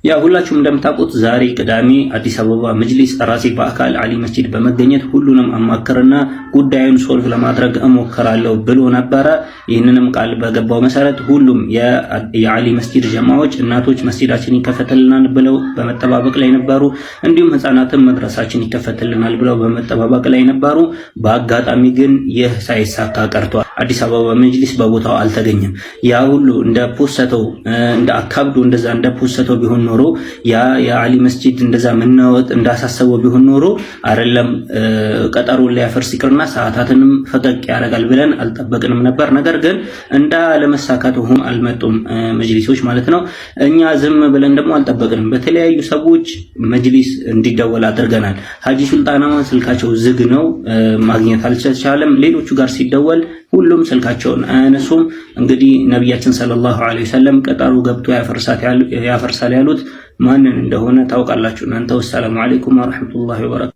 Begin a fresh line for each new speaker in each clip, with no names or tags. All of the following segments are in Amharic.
ያ ሁላችሁም እንደምታውቁት ዛሬ ቅዳሜ አዲስ አበባ መጅሊስ ራሴ በአካል አሊ መስጂድ በመገኘት ሁሉንም አማከርና ጉዳዩን ሶልቭ ለማድረግ እሞክራለሁ ብሎ ነበረ። ይህንንም ቃል በገባው መሰረት ሁሉም የአሊ መስጂድ ጀማዎች እናቶች መስጂዳችን ይከፈትልናል ብለው በመጠባበቅ ላይ ነበሩ። እንዲሁም ህፃናትም መድረሳችን ይከፈትልናል ብለው በመጠባበቅ ላይ ነበሩ። በአጋጣሚ ግን ይህ ሳይሳካ ቀርቷል። አዲስ አበባ መጅሊስ በቦታው አልተገኘም። ያ ሁሉ እንደ ፖስተው እንደ አካብዶ እንደዛ እንደ ፖስተው ቢሆን ኖሮ የአሊ መስጂድ እንደዛ መናወጥ እንዳሳሰበው ቢሆን ኖሮ አይደለም ቀጠሮን ሊያፈርስ ይቅርና ሰዓታትንም ፈቀቅ ያደርጋል ብለን አልጠበቅንም ነበር። ነገር ግን እንዳለመሳካቱ ሆኖ አልመጡም መጅሊሶች ማለት ነው። እኛ ዝም ብለን ደግሞ አልጠበቅንም። በተለያዩ ሰዎች መጅሊስ እንዲደወል አድርገናል። ሀጂ ሱልጣና ስልካቸው ዝግ ነው፣ ማግኘት አልተቻለም። ሌሎቹ ጋር ሲደወል ሁሉም ስልካቸውን አያነሱም። እንግዲህ ነብያችን ሰለላሁ ዐለይሂ ወሰለም ቀጠሮ ገብቶ ያፈርሳል ያሉት ማንን እንደሆነ ታውቃላችሁ እናንተ። ወሰላሙ አለይኩም ወራህመቱላሂ ወበረካቱ።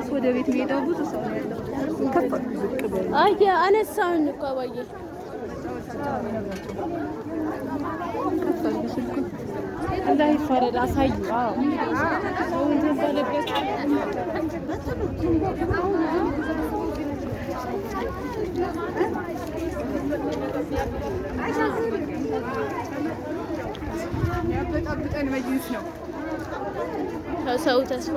ወደ ቤት ሄደው ብዙ ሰው አየ አነሳኝ እኮ አባዬ አላህ ይፈረድ አሳዩ። ሰው ተባለበት ያበጣብጠን መጅሊስ ነው። ሰው ተስፋ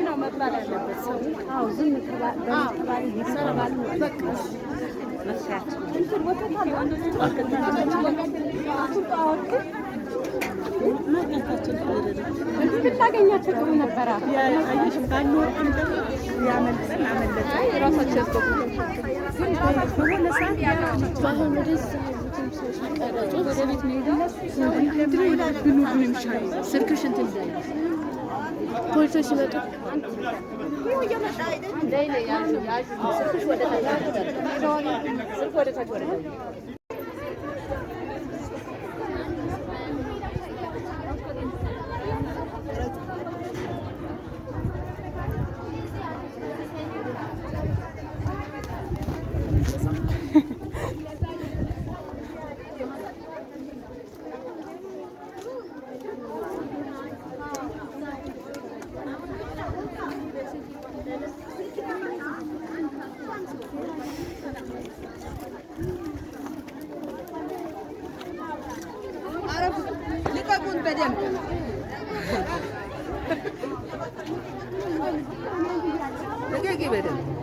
ነው መባል ያለበት ሰው ዝም ይሰራል። ታገኛቸው ጥሩ ነበረ። ፖሊሶች ሲመጡ ልቀቁን በደንብ ልቀቂ በደንብ